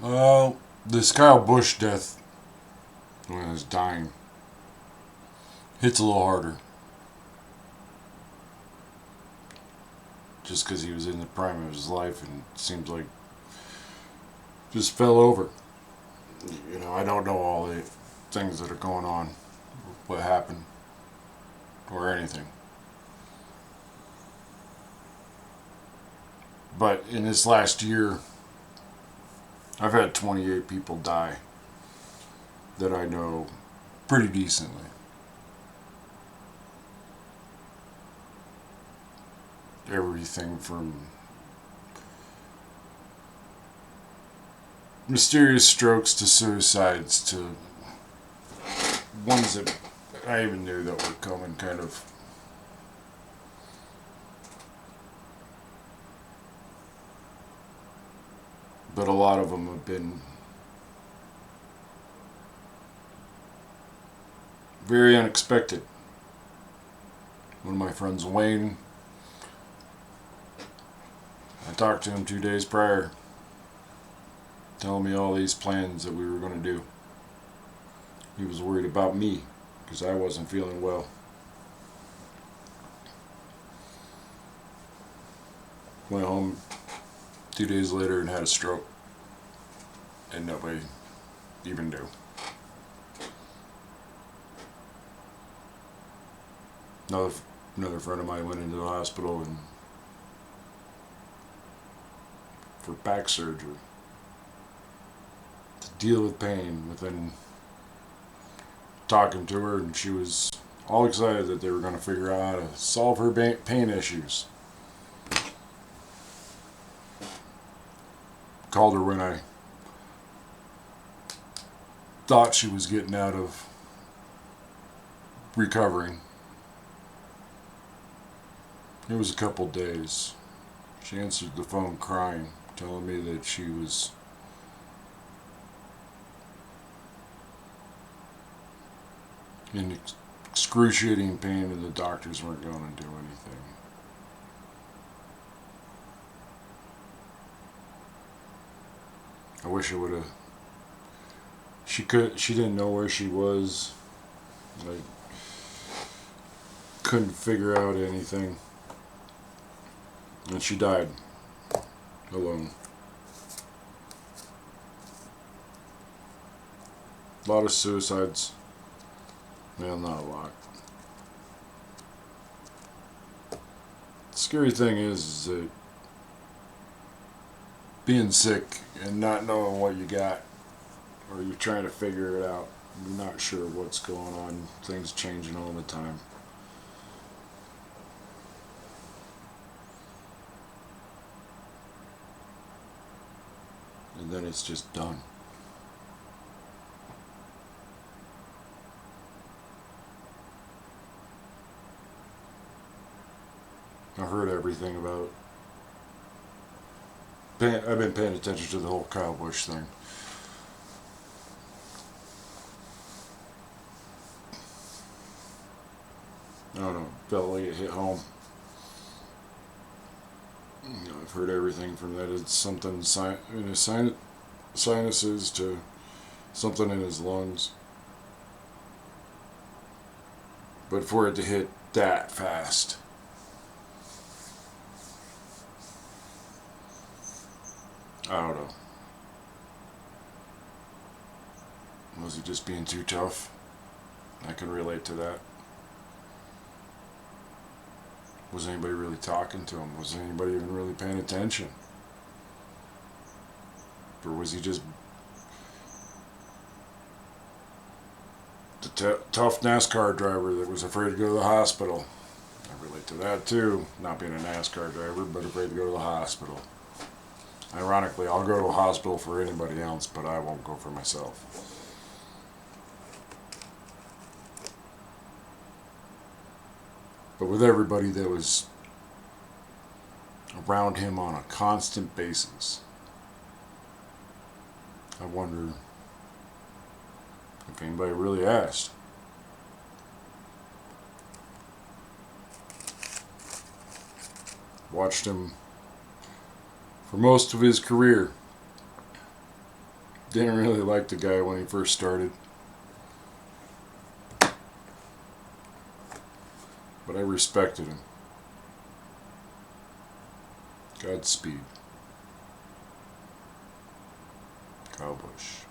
This Kyle Busch death when he was dying hits a little harder. Just because he was in the prime of his life and it seems like just fell over. I don't know all the things that are going on, what happened, or anything. But in this last year, I've had 28 people die that I know pretty decently. Everything from mysterious strokes to suicides to ones that I even knew that were coming, kind of. But a lot of them have been very unexpected. One of my friends, Wayne, I talked to him 2 days prior, telling me all these plans that we were going to do. He was worried about me because I wasn't feeling well. Went home 2 days later and had a stroke, and nobody even knew. Another friend of mine went into the hospital and for back surgery to deal with pain. Within talking to her, and she was all excited that they were going to figure out how to solve her pain issues. Called her when I thought she was getting out of recovering. It was a couple days. She answered the phone crying, telling me that she was in excruciating pain and the doctors weren't going to do anything. I wish I would have. She didn't know where she was. I couldn't figure out anything. And she died alone. A lot of suicides. Well, not a lot. The scary thing is that being sick and not knowing what you got, or you're trying to figure it out, you're not sure what's going on, things changing all the time. And then it's just done. I heard everything about. I've been paying attention to the whole Kyle Busch thing. I don't know. Felt like it hit home. I've heard everything from that. It's something in his sinuses to something in his lungs. But for it to hit that fast. I don't know. Was he just being too tough? I can relate to that. Was anybody really talking to him? Was anybody even really paying attention? Or was he just the tough NASCAR driver that was afraid to go to the hospital? I relate to that too. Not being a NASCAR driver, but afraid to go to the hospital. Ironically, I'll go to a hospital for anybody else, but I won't go for myself. But with everybody that was around him on a constant basis, I wonder if anybody really asked. Watched him for most of his career. Didn't really like the guy when he first started. But I respected him. Godspeed. Kyle Busch.